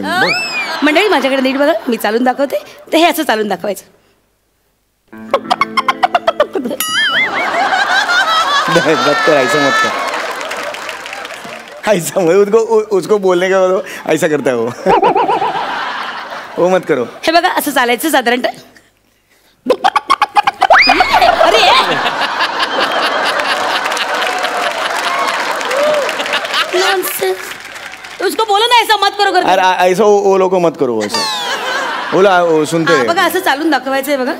मंडळी, माझ्याकडे नीट बघा, मी चालून दाखवते. तर हे असं चालून दाखवायचं. ऐसा उसको बोलने का ऐसा करता है वो मत करो. हे बघा असं चालायचं साधारणतः. अरे उसको बोलो ना ऐसा मत करो. अरे ऐसा वो लोग मत करो ऐसा. बोला सुनते. बघा असं चालून दाखवायचंय बघा.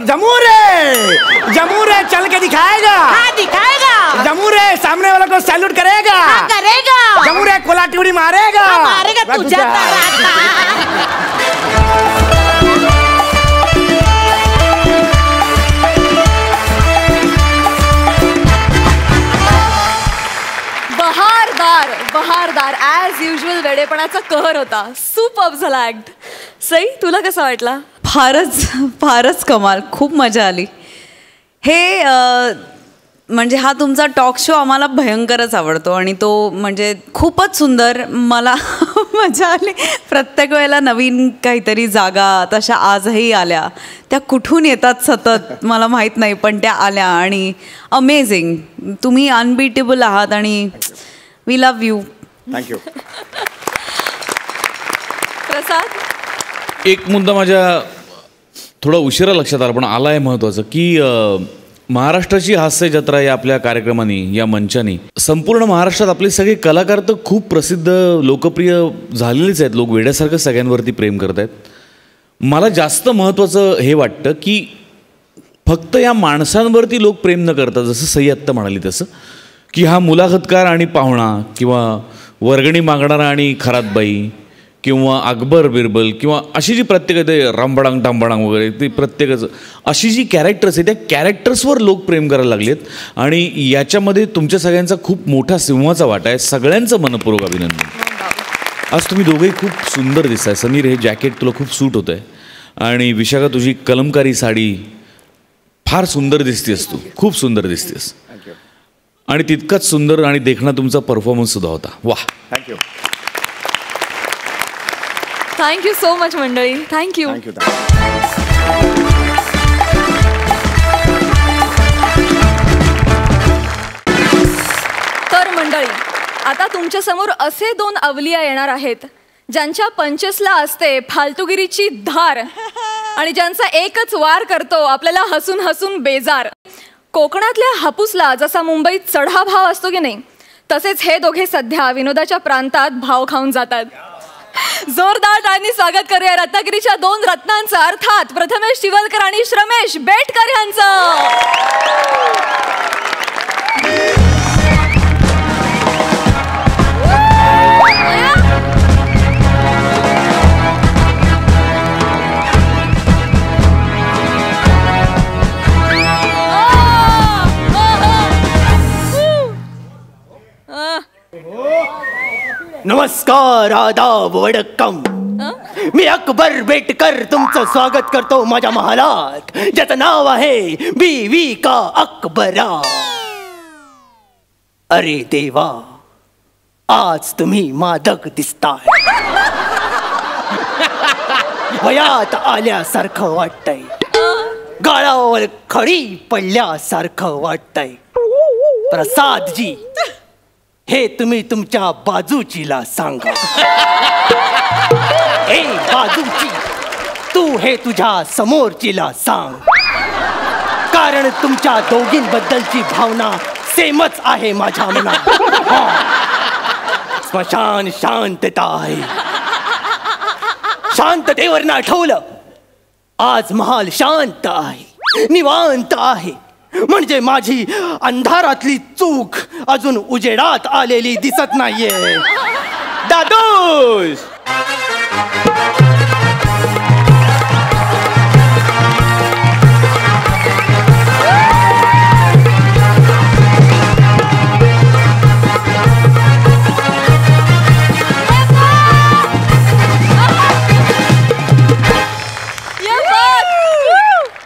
जमूर है चल के दिखाएगा. हाँ दिखाएगा. जमूर है सामने वाला को सैल्यूट करेगा. हाँ, करेगा. जमूर है कोलाटी उड़ी मारेगा. हाँ, मारेगा तुझ्या तराता. बहारदार ॲज युजल वेडेपणाचा कहर होता. सुपर्ब झाला ऍक्ट. सई, तुला कसा वाटला? फारच कमाल, खूप मजा आली. हे म्हणजे हा तुमचा टॉक शो आम्हाला भयंकरच आवडतो आणि तो म्हणजे खूपच सुंदर. मला मजा आली. प्रत्येक वेळेला नवीन काहीतरी जागा तशा आजही आल्या. त्या कुठून येतात सतत मला माहीत नाही, पण त्या आल्या आणि अमेझिंग. तुम्ही अनबीटेबल आहात आणि वी लव्ह यू. थँक्यू. प्रसाद, एक मुद्दा माझ्या थोडा उशिरा लक्षात आला पण आला आहे महत्त्वाचं, की महाराष्ट्राची हास्य जत्रा या आपल्या कार्यक्रमाने, या मंचाने संपूर्ण महाराष्ट्रात आपले सगळे कलाकार तर खूप प्रसिद्ध लोकप्रिय झालेलेच आहेत. लोक वेड्यासारखं सगळ्यांवरती प्रेम करत आहेत. मला जास्त महत्त्वाचं हे वाटतं की फक्त या माणसांवरती लोक प्रेम न करता, जसं सई आत्ता म्हणाली तसं, की हा मुलाखतकार आणि पाहुणा किंवा वर्गणी मागणारा आणि खरातबाई किंवा अकबर बिरबल किंवा अशी जी प्रत्येक ते रामबडांग टांबडांग वगैरे ती प्रत्येकाचं अशी जी कॅरेक्टर्स आहे त्या कॅरेक्टर्सवर लोक प्रेम करायला लागलेत. आणि याच्यामध्ये तुमच्या सगळ्यांचा खूप मोठा सिंहाचा वाटा आहे. सगळ्यांचं मनपूर्वक अभिनंदन. आज तुम्ही दोघेही खूप सुंदर दिसताय. समीर, हे जॅकेट तुला खूप सूट होतं आहे आणि विशाखा तुझी कलमकारी साडी फार सुंदर दिसतेस. तू खूप सुंदर दिसतेस आणि तितकाच सुंदर आणि देखणा तुमचा परफॉर्मन्स सुद्धा होता. वाह, थँक्यू. थँक्यू सो मच मंडळी. थँक्यू. तर मंडळी, आता तुमच्यासमोर असे 2 अवलिया येणार आहेत ज्यांच्या पंचसला असते फालतुगिरीची धार आणि ज्यांचा एकच वार करतो आपल्याला हसून हसून बेजार. कोकणातल्या हापूसला जसा मुंबईत चढा भाव असतो की नाही, तसेच हे दोघे सध्या विनोदाच्या प्रांतात भाव खाऊन जातात. जोरदार टाळ्यांनी स्वागत करूया रत्नागिरीच्या 2 रत्नांचं, अर्थात प्रथमेश शिवलकर आणि श्रमेश बेटकर यांचं. नमस्कार, आदाब, वडक्कम. मी अकबर बेटकर तुमचं स्वागत करतो माझ्या महालात, ज्याचं नाव आहे बीवी का अकबरा. अरे देवा, आज तुम्ही मादक दिसताय. वयात आल्यासारखं वाटतंय, गाळावर खडी पडल्यासारखं वाटतंय. प्रसादजी, हे तुम्ही तुमच्या बाजूचीला सांगा. हे बाजूची, तू हे तुझ्या समोरचीला सांग, कारण तुमच्या दोघींबद्दलची भावना सेमच आहे माझ्या मनात. स्मशान शांतता आहे. शांततेवर ना ठेवलं, आज महाल शांत आहे, निवांत आहे. म्हणजे माझी अंधारातली चूक अजून उजेडात आलेली दिसत नाहीये. दादूस,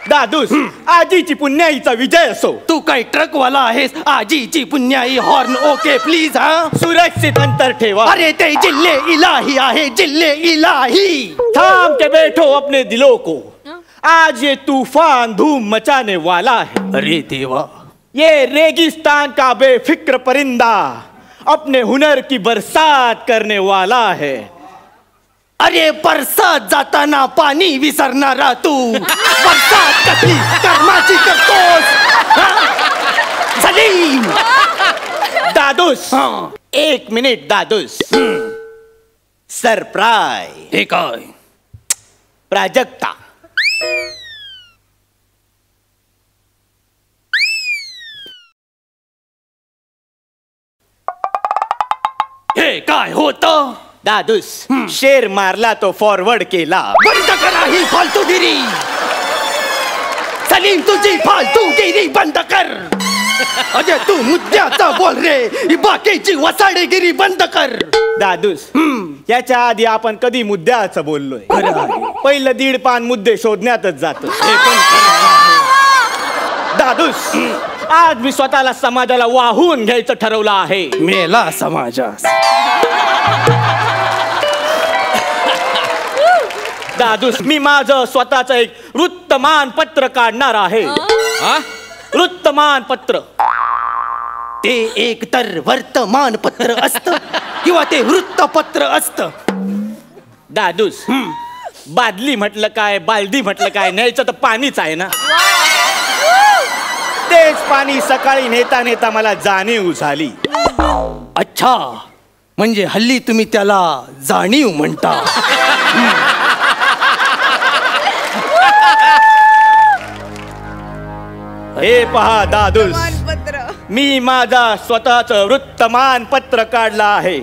दादूस, आजीची पुण्याईचा विजय असो. तू काय ट्रकवाला आहेस? आजीची पुण्याई हॉर्न ओके प्लीज. हा, सुरक्षित अंतर ठेवा. अरे ते जिल्हे इलाही आहे, जिल्हे इलाही. थाम के बैठो अपने दिलों को, आज ये तूफान धूम मचाने वाला है. अरे देवा, ये रेगिस्तान का बेफिक्र परिंदा अपने हुनर की बरसात करने वाला है. अरे बरसात जाताना पाणी विसरणारा तू, बरसात कसली कर्माची करतोस? सलीम, दादूस, 1 मिनिट दादूस. सरप्राईज. हे काय? प्राजक्ता. हे काय होतं? दादूस, शेर मारला तो फॉरवर्ड केला. बंद करा ही फालतूगिरी. सलीम, तुझी फालतूगिरी बंद कर. अजय, तू मुद्द्याचा बोल रे, ही बाकीची वसाडेगिरी बंद कर. दादूस, याच्या आधी आपण कधी मुद्द्याचं बोललोय? पहिलं 1.5 पान मुद्दे शोधण्यातच जातो. दादूस, आज मी स्वतःला समाजाला वाहून घ्यायचं ठरवलं आहे. मेला समाजास. दादूस, मी माझं स्वतःच एक वृत्तमानपत्र काढणार आहे. वृत्तमानपत्र. ते एक तर वर्तमानपत्र असतं किंवा ते वृत्तपत्र असतं. दादूस, बादली म्हटलं काय, बालदी म्हटलं काय, न्यायचं तर पाणीच आहे ना. तेच पाणी सकाळी नेता नेता मला जाणीव झाली. अच्छा, म्हणजे हल्ली तुम्ही त्याला जाणीव म्हणता. हे पहा दादूस, मी माझा स्वतःच वृत्तमानपत्र काढला आहे.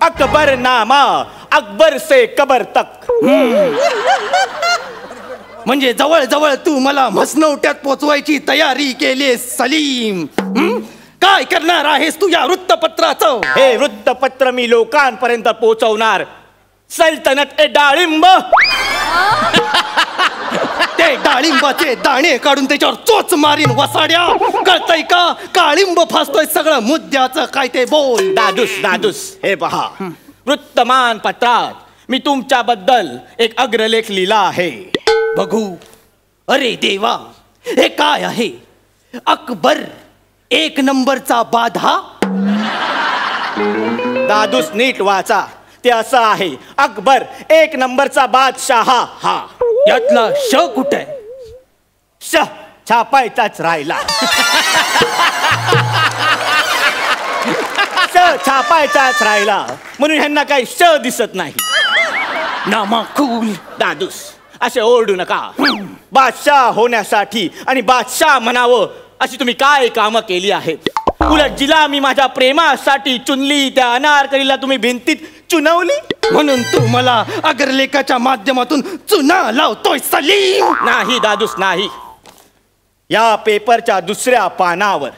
अकबर नामा, अकबर से कबर तक. म्हणजे जवळ जवळ तू मला म्हसनवट्यात पोचवायची तयारी केलीस सलीम. काय करणार आहेस तू या वृत्तपत्राचं? हे वृत्तपत्र मी लोकांपर्यंत पोहोचवणार. सल्तनत ए डाळिंब. ते डाळिंबाचे दाणे काढून त्याच्यावर चोच मारीन वसाड्या. कळतय का? काळिंब फासतोय सगळं. मुद्द्याचं काय ते बोल. दादूस, हे पहा, वृत्तमानपत्रात मी तुमच्याबद्दल एक अग्रलेख लिहिला आहे. बघू. अरे देवा, हे काय आहे? अकबर 1 नंबरचा बाधा. दादूस नीट वाचा. ते असं आहे, अकबर 1 नंबरचा बादशाह हा. यातला श कुठे? श छापायचाच राहिला. श छापायचाच राहिला म्हणून ह्यांना काही श दिसत नाही. नामाकूल. दादूस असे ओरडू नका. बादशाह होण्यासाठी आणि बादशाह म्हणावं अशी तुम्ही काय कामं केली आहेत? उलट जिला मी माझ्या प्रेमासाठी चुनली त्या अनारकलीला तुम्ही भिंतीत चुनवली. म्हणून तू मला अग्रलेखाच्या माध्यमातून चुना लावतोय सलीम. नाही दादूस नाही. या पेपरच्या दुसऱ्या पानावर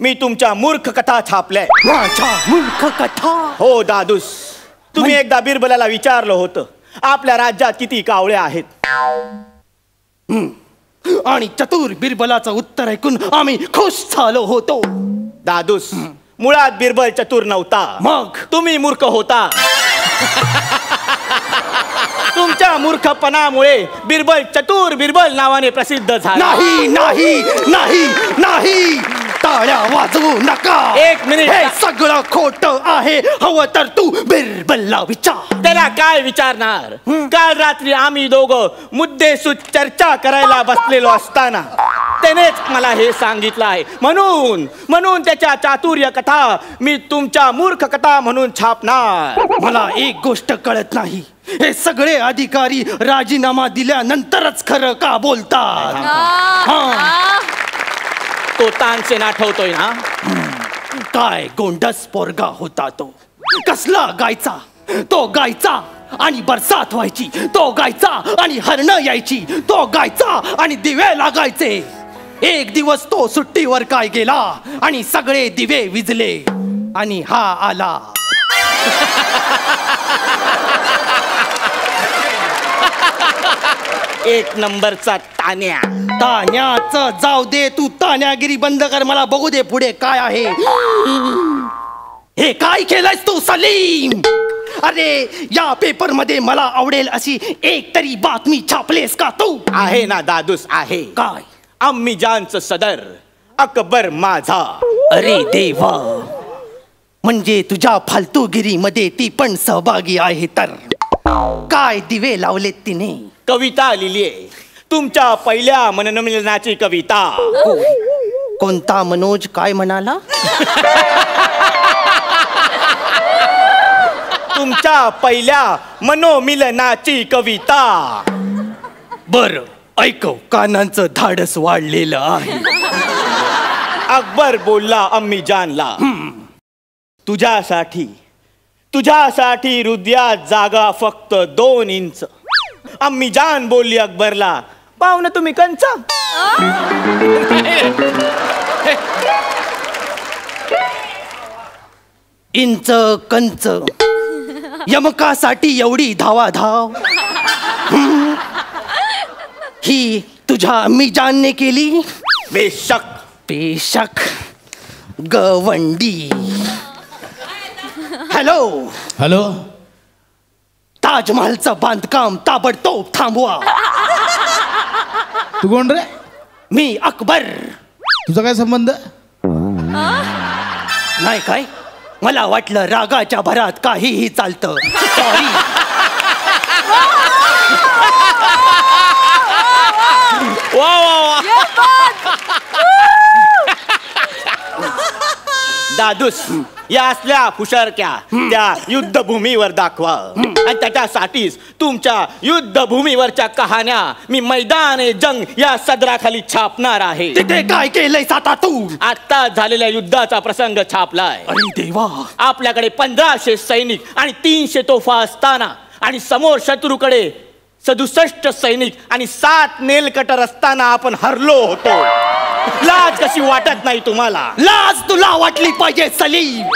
मी तुमच्या मूर्ख कथा छापल्या. माझ्या मूर्ख कथा? हो दादूस, तुम्ही एकदा बिरबलाला विचारलं होतं आपल्या राज्यात किती कावळे आहेत. आणि चतुर बिरबलाचं उत्तर ऐकून आम्ही खुश झालो होतो. दादूस, मुळात बिरबल चतुर नव्हता, मग तुम्ही मूर्ख होता. तुमच्या मूर्खपणामुळे बिरबल चतुर बिरबल नावाने प्रसिद्ध झाला. नाही नाही नाही नाही, टाळ्या वाजवू नका. 1 मिनिट. हे सगळं खोट आहे. हवं तर तू बिरबलला विचार. त्याला काय विचारणार? काल रात्री आम्ही दोघं मुद्देसूद चर्चा करायला बसलेलो असताना त्यानेच मला हे सांगितलं आहे. म्हणून त्याच्या चातुर्य कथा मी तुमच्या मूर्ख कथा म्हणून छापणार. मला एक गोष्ट कळत नाही, हे सगळे अधिकारी राजीनामा दिल्यानंतरच खरं का बोलतात? तो तानसेन आठवतोय ना? काय गोंडस पोरगा होता तो. कसला गायचा तो, गायचा आणि बरसात व्हायची. तो गायचा आणि हरणं यायची. तो गायचा आणि दिवे लागायचे. एक दिवस तो सुट्टीवर काय गेला आणि सगळे दिवे विझले आणि हा आला. एक नंबरचा तान्या. तान्याचं जाऊ दे, तू तान्यागिरी बंद कर. मला बघू दे पुढे काय आहे. हे काय केलंयस तू सलीम? अरे या पेपर मध्ये मला आवडेल अशी एक तरी बातमी छापलेस का तू? आहे ना दादूस, आहे. काय? अम्मी जानचं सदर अकबर माझा. अरे देवा, म्हणजे तुझ्या फालतूगिरीमध्ये ती पण सहभागी आहे तर? काय दिवे लावलेत तिने? कविता लिहिलीये, तुमच्या पहिल्या मननमिलनाची कविता. कोणता मनोज काय म्हणाला? तुमच्या पहिल्या मनोमिलनाची कविता. बर ऐकव, कानांचं धाडस वाढलेलं आहे. अकबर बोलला अम्मी जानला, तुझ्यासाठी हृदयात जागा फक्त 2 इंच. अम्मी जान बोलली अकबरला, पाहुणं तुम्ही कंचा. इंच कंच यमकासाठी एवढी धावाधाव ही तुझ्या अम्मी जानने केली? बेशक बेशक गवंडी. हॅलो हॅलो, ताजमहलचं बांधकाम ताबडतोब थांबवा. तू कोण रे? मी अकबर. तुझा काय संबंध? नाही काय, मला वाटलं रागाच्या भरात काहीही चालतं. सॉरी. दादूस, या असल्या हुशारक्या त्या युद्धभूमीवर दाखवा. आणि त्याच्यासाठीच तुमच्या युद्धभूमीवरच्या कहाण्या मी मैदान जंग या सदराखाली छापणार आहे. तिथे काय केलंय आता तू? आता झालेल्या युद्धाचा प्रसंग छापलाय. अरे देवा, आपल्याकडे 1500 सैनिक आणि 300 तोफा असताना आणि समोर शत्रूकडे 67 सैनिक आणि 7 नेलकटर असताना आपण हरलो होतो. लाज कशी वाटत नाही तुम्हाला? लाज तुला वाटली पाहिजे सलीम.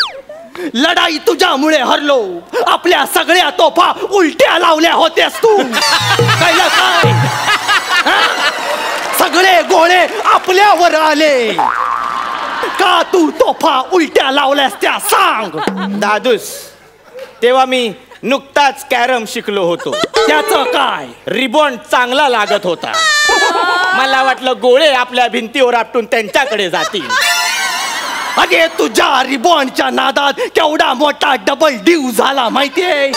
लढाई तुझ्यामुळे हरलो. आपल्या सगळ्या तोफा उलट्या लावल्या होत्यास तू. कळलं काय? सगळे गोळे आपल्यावर आले. का तू तोफा उलट्या लावल्यास त्या सांग. दादूस, तेव्हा मी नुकताच कॅरम शिकलो होतो. त्याचं काय? रिबॉन्ड चांगला लागत होता. मला वाटलं गोळे आपल्या भिंतीवर आपटून त्यांच्याकडे जातील. अरे तुझ्या रिबॉनच्या नादात केवढा मोठा डबल ड्यू झाला माहितीये.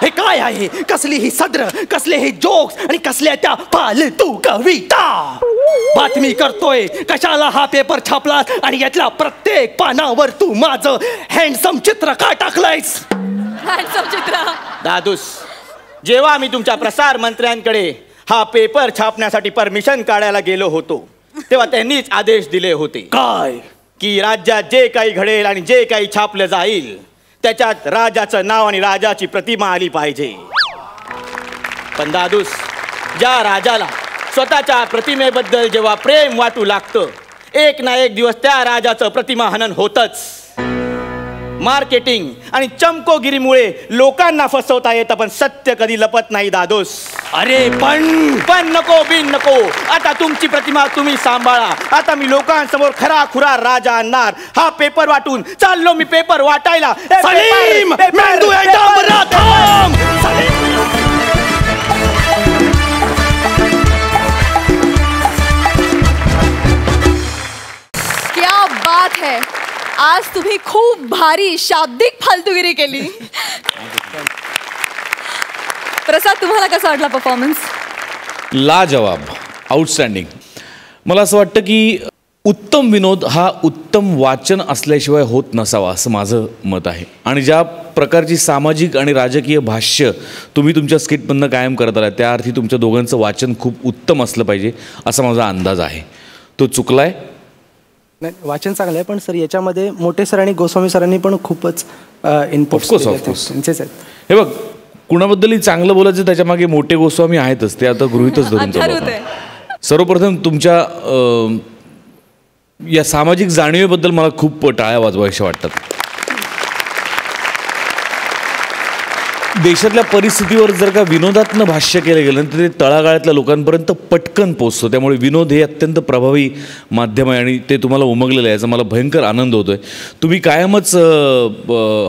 हे काय आहे, कसली ही सद्र, कसले हे जोक्स आणि कसल्या त्या फालतू कविता. बातमी करतोय कशाला हा पेपर छापला आणि यातल्या प्रत्येक पानावर तू माझं हँडसम चित्र का टाकलंयस. हँडसम चित्र. दादूस, जेव्हा मी तुमच्या प्रसार मंत्र्यांकडे हा पेपर छापण्यासाठी परमिशन काढायला गेलो होतो तेव्हा त्यांनीच आदेश दिले होते. काय की राज्यात जे काही घडेल आणि जे काही छापलं जाईल त्याच्यात राजाचं नाव आणि राजाची प्रतिमा आली पाहिजे. पण दादूस, ज्या राजाला स्वतःच्या प्रतिमेबद्दल जेव्हा प्रेम वाटू लागतं एक ना एक दिवस त्या राजाचं प्रतिमा हनन होतच. मार्केटिंग आणि चमकोगिरीमुळे लोकांना फसवता येतं पण सत्य कधी लपत नाही दादूस. अरे पण नको बिन नको, आता तुमची प्रतिमा तुम्ही सांभाळा. आता मी लोकांसमोर खरा खुरा राजा आणणार. हा पेपर वाटून चाललो मी पेपर वाटायला. सलीम, मेंदू आहे डांबरा, थांब. क्या बात है, आज तुम्ही खूप भारी शाब्दिक फालतूगिरी केली. प्रसाद, तुम्हाला कसा वाटला परफॉर्मन्स? लाजवाब, आउटस्टँडिंग. मला असं वाटतं की उत्तम विनोद हा उत्तम वाचन असल्याशिवाय होत नसावा असं माझं मत आहे. आणि ज्या प्रकारची सामाजिक आणि राजकीय भाष्य तुम्ही तुमच्या स्किटमधनं कायम करत आला त्या अर्थी तुमच्या दोघांचं वाचन खूप उत्तम असलं पाहिजे असा माझा अंदाज आहे. तो चुकलाय? नाही, वाचन चांगलं आहे पण सर याच्यामध्ये मोठे सर आणि गोस्वामी सरांनी पण खूपच इनपुट्स त्यांचेच आहेत. हे बघ, कुणाबद्दलही चांगलं बोलायचं त्याच्या मागे मोठे गोस्वामी आहेतच, ते आता गृहीतच धरून चालू. सर्वप्रथम तुमच्या या सामाजिक जाणीवेबद्दल मला खूप टाळ्या वाजवायच्या वाटतात. देशातल्या परिस्थितीवर जर का विनोदात्मक भाष्य केलं गेलं तर ते तळागाळातल्या लोकांपर्यंत पटकन पोचतं. त्यामुळे विनोद हे अत्यंत प्रभावी माध्यम आहे आणि ते तुम्हाला उमगलेलं आहे याचा मला भयंकर आनंद होतोय. तुम्ही कायमच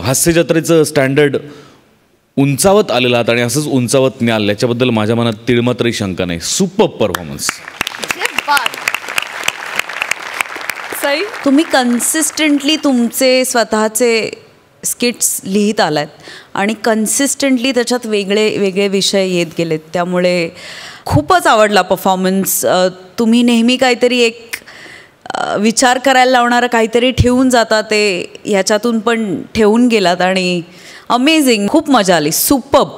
हास्यजत्रेचं स्टँडर्ड उंचावत आलेला आहात आणि असंच उंचावत न्याल याच्याबद्दल माझ्या मनात तिळमात्रही शंका नाही. Super performance. तुम्ही कन्सिस्टंटली तुमचे स्वतःचे स्किट्स लिहित आलात आणि कन्सिस्टंटली त्याच्यात वेगळे वेगळे विषय येत गेलेत, त्यामुळे खूपच आवडला परफॉर्मन्स. तुम्ही नेहमी काहीतरी एक विचार करायला लावणारं काहीतरी ठेवून जाता, ते ह्याच्यातून पण ठेवून गेलात आणि अमेझिंग, खूप मजा आली. सुपर्ब.